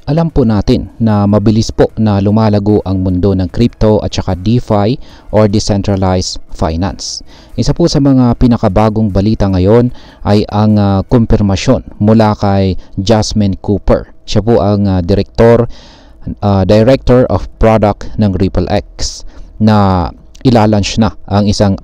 Alam po natin na mabilis po na lumalago ang mundo ng crypto at saka DeFi or Decentralized Finance. Isa po sa mga pinakabagong balita ngayon ay ang kumpirmasyon mula kay Jasmine Cooper. Siya po ang Director of Product ng RippleX na ilalunch na ang isang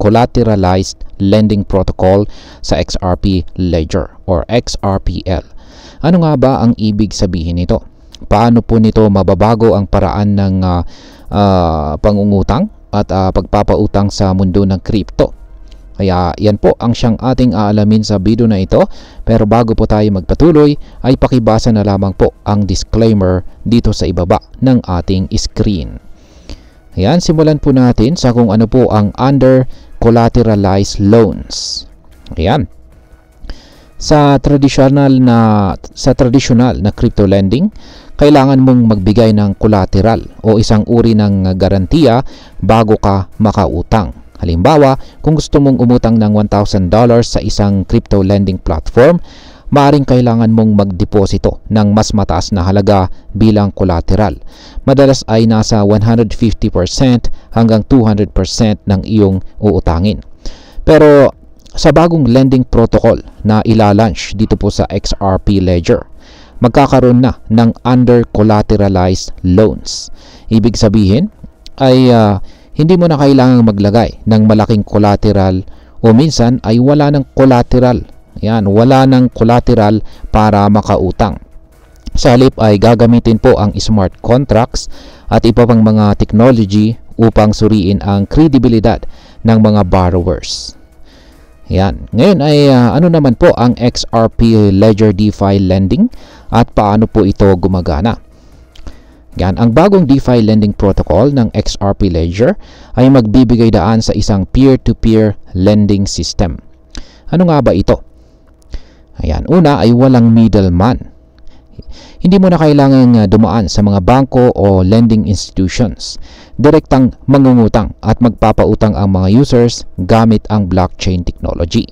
collateralized lending protocol sa XRP Ledger or XRPL. Ano nga ba ang ibig sabihin nito? Paano po nito mababago ang paraan ng pangungutang at pagpapautang sa mundo ng crypto? Kaya yan po ang siyang ating aalamin sa video na ito. Pero bago po tayo magpatuloy ay pakibasa na lamang po ang disclaimer dito sa ibaba ng ating screen. Ayan, simulan po natin sa kung ano po ang under collateralized loans. Ayan. Sa traditional na crypto lending, kailangan mong magbigay ng collateral o isang uri ng garantiya bago ka makautang. Halimbawa, kung gusto mong umutang ng $1,000 sa isang crypto lending platform, maaring kailangan mong magdeposito ng mas mataas na halaga bilang collateral. Madalas ay nasa 150% hanggang 200% ng iyong uutangin. Pero sa bagong lending protocol na ilalunch dito po sa XRP Ledger, magkakaroon na ng under collateralized loans. Ibig sabihin ay hindi mo na kailangang maglagay ng malaking collateral o minsan ay wala ng collateral. Yan, wala ng collateral para makautang. Sa halip ay gagamitin po ang smart contracts at iba pang mga technology upang suriin ang kredibilidad ng mga borrowers. Yan. Ngayon ay ano naman po ang XRP Ledger DeFi lending at paano po ito gumagana? Yan, ang bagong DeFi lending protocol ng XRP Ledger ay magbibigay daan sa isang peer-to-peer lending system. Ano nga ba ito? Ayan, una ay walang middleman. Hindi mo na kailangang dumaan sa mga bangko o lending institutions. Direktang mangungutang at magpapautang ang mga users gamit ang blockchain technology.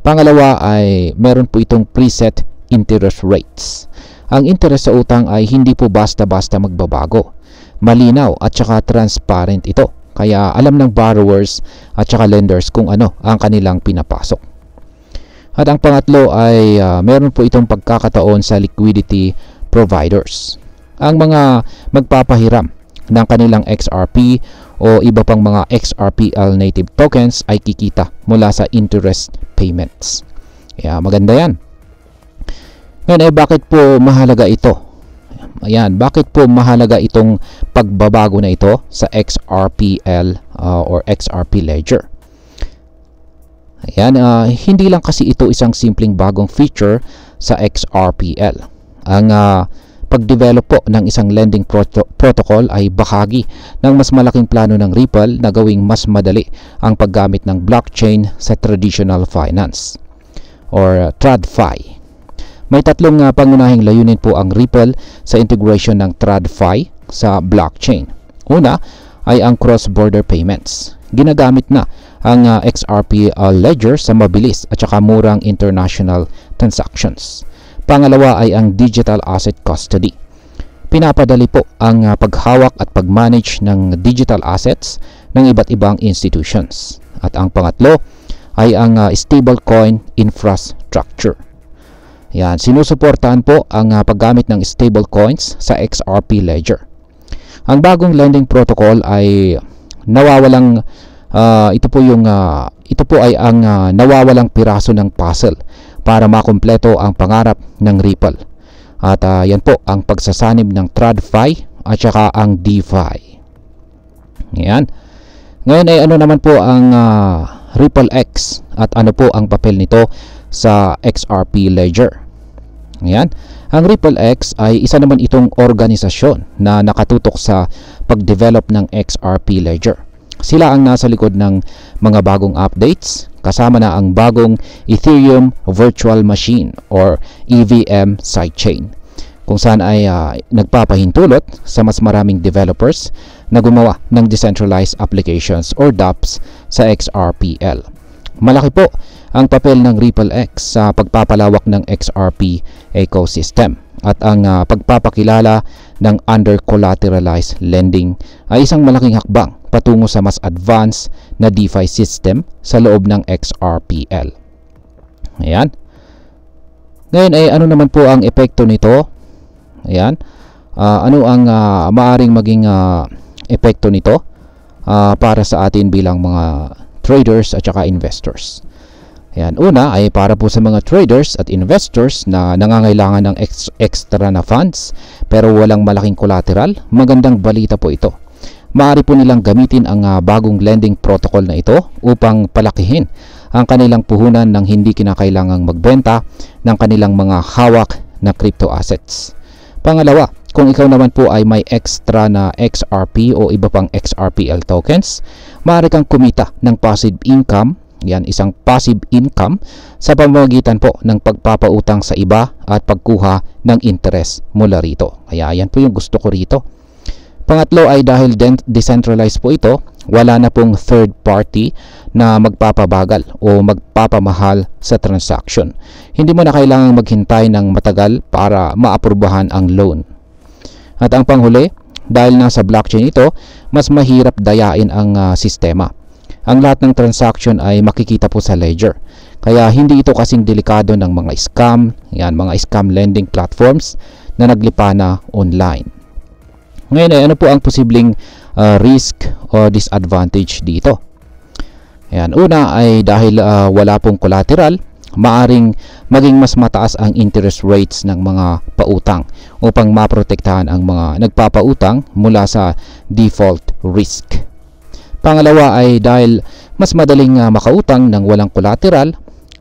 Pangalawa ay meron po itong preset interest rates. Ang interest sa utang ay hindi po basta-basta magbabago. Malinaw at saka transparent ito. Kaya alam ng borrowers at saka lenders kung ano ang kanilang pinapasok. At ang pangatlo ay meron po itong pagkakataon sa liquidity providers. Ang mga magpapahiram ng kanilang XRP o iba pang mga XRPL native tokens ay kikita mula sa interest payments. Kaya maganda yan. Ngayon ay bakit po mahalaga ito? Ayan, bakit po mahalaga itong pagbabago na ito sa XRPL or XRP Ledger? Ayan, hindi lang kasi ito isang simpleng bagong feature sa XRPL. Ang pag-develop po ng isang lending protocol ay bahagi ng mas malaking plano ng Ripple na gawing mas madali ang paggamit ng blockchain sa traditional finance or TradFi. May tatlong pangunahing layunin po ang Ripple sa integration ng TradFi sa blockchain. Una ay ang cross-border payments. Ginagamit na ang XRP Ledger sa mabilis at saka murang international transactions. Pangalawa ay ang digital asset custody. Pinapadali po ang paghawak at pagmanage ng digital assets ng iba't ibang institutions. At ang pangatlo ay ang stablecoin infrastructure. Yan, sinusuportahan po ang paggamit ng stablecoins sa XRP Ledger. Ang bagong lending protocol ay nawawalang ito po ay ang nawawalang piraso ng puzzle para makumpleto ang pangarap ng Ripple. At yan po ang pagsasanib ng TradFi at saka ang DeFi. Yan. Ngayon ay ano naman po ang RippleX at ano po ang papel nito sa XRP Ledger. Yan. Ang RippleX ay isa naman itong organisasyon na nakatutok sa pag-develop ng XRP Ledger. Sila ang nasa likod ng mga bagong updates, kasama na ang bagong Ethereum Virtual Machine or EVM sidechain, kung saan ay nagpapahintulot sa mas maraming developers na gumawa ng decentralized applications or dApps sa XRPL. Malaki po ang papel ng RippleX sa pagpapalawak ng XRP ecosystem. At ang pagpapakilala ng under-collateralized lending ay isang malaking hakbang patungo sa mas advanced na DeFi system sa loob ng XRPL. Ayan. Ngayon ay ano naman po ang epekto nito? Ayan. Ano ang maaring maging epekto nito para sa atin bilang mga traders at saka investors? Ayan, una ay para po sa mga traders at investors na nangangailangan ng extra na funds pero walang malaking collateral. Magandang balita po ito. Maaari po nilang gamitin ang bagong lending protocol na ito upang palakihin ang kanilang puhunan ng hindi kinakailangang magbenta ng kanilang mga hawak na crypto assets. Pangalawa, kung ikaw naman po ay may extra na XRP o iba pang XRPL tokens, maaari kang kumita ng passive income. Yan, isang passive income sa pamamagitan po ng pagpapautang sa iba at pagkuha ng interest mula rito. Kaya yan po yung gusto ko rito. Pangatlo ay dahil decentralized po ito, wala na pong third party na magpapabagal o magpapamahal sa transaction. Hindi mo na kailangang maghintay ng matagal para maaprubahan ang loan. At ang panghuli, dahil nasa blockchain ito, mas mahirap dayain ang sistema. Ang lahat ng transaction ay makikita po sa ledger. Kaya hindi ito kasing delikado ng mga scam, mga scam lending platforms na naglipa na online. Ngayon ay ano po ang posibleng risk o disadvantage dito? Ayan, una ay dahil wala pong collateral, maaring maging mas mataas ang interest rates ng mga pautang upang maprotektahan ang mga nagpapautang mula sa default risk. Pangalawa ay dahil mas madaling makautang ng walang collateral,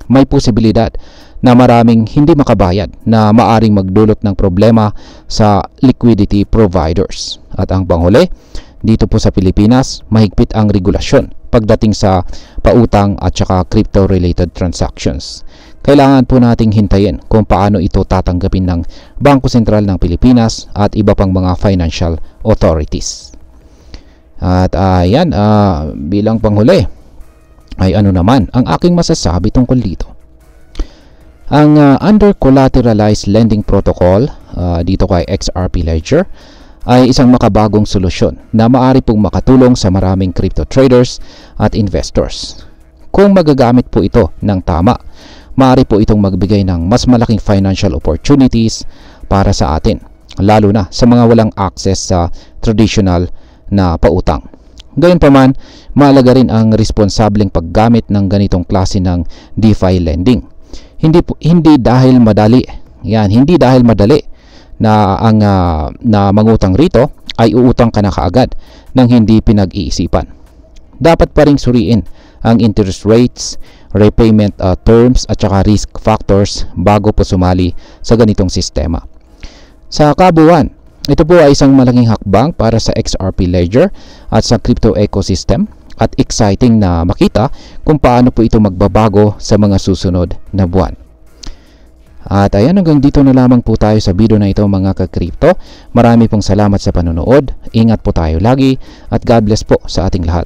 may posibilidad na maraming hindi makabayad na maaring magdulot ng problema sa liquidity providers. At ang panghuli, dito po sa Pilipinas, mahigpit ang regulasyon pagdating sa pautang at saka crypto-related transactions. Kailangan po nating hintayin kung paano ito tatanggapin ng Bangko Sentral ng Pilipinas at iba pang mga financial authorities. At bilang panghuli ay ano naman ang aking masasabi tungkol dito. Ang under-collateralized lending protocol dito kay XRP Ledger ay isang makabagong solusyon na maaari pong makatulong sa maraming crypto traders at investors. Kung magagamit po ito ng tama, maaari po itong magbigay ng mas malaking financial opportunities para sa atin, lalo na sa mga walang access sa traditional na pautang. Gayunpaman, mahalaga rin ang responsableng paggamit ng ganitong klase ng DeFi lending. Hindi dahil madali na mangutang rito ay uutang ka na kaagad ng hindi pinag-iisipan. Dapat pa ring suriin ang interest rates, repayment terms at saka risk factors bago po sumali sa ganitong sistema. Sa kabuuan, ito po ay isang malaking hakbang para sa XRP Ledger at sa crypto ecosystem at exciting na makita kung paano po ito magbabago sa mga susunod na buwan. At ayan, hanggang dito na lamang po tayo sa video na ito mga ka-crypto. Marami pong salamat sa panonood. Ingat po tayo lagi at God bless po sa ating lahat.